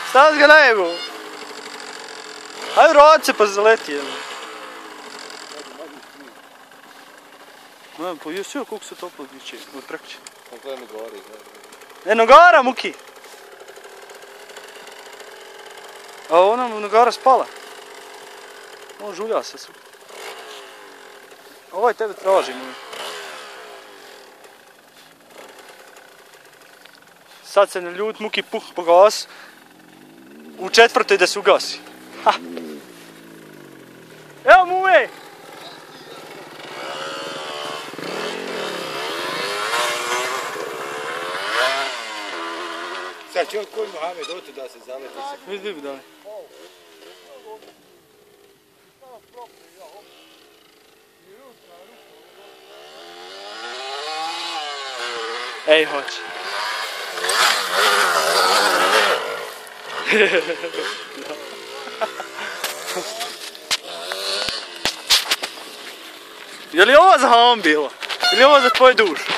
Stavi ga lijevo. Ajde rad se pa zaleti. Pa jesi joj koliko se toplo diče od prekće. Gledam gori. Nogara Muki. A ona nogara spala. On žulja se su. Ovaj tebe traži moj. Sad se ne ljut Muki puh po gas. U četvrtoj da se ugasi. Ha. Evo muje! Sad će on koji Mohamed otu da se zaleti se. Vidi daj. Ej, hoć. Je li ovo za ham bilo? Ili ovo za tvoju dušu?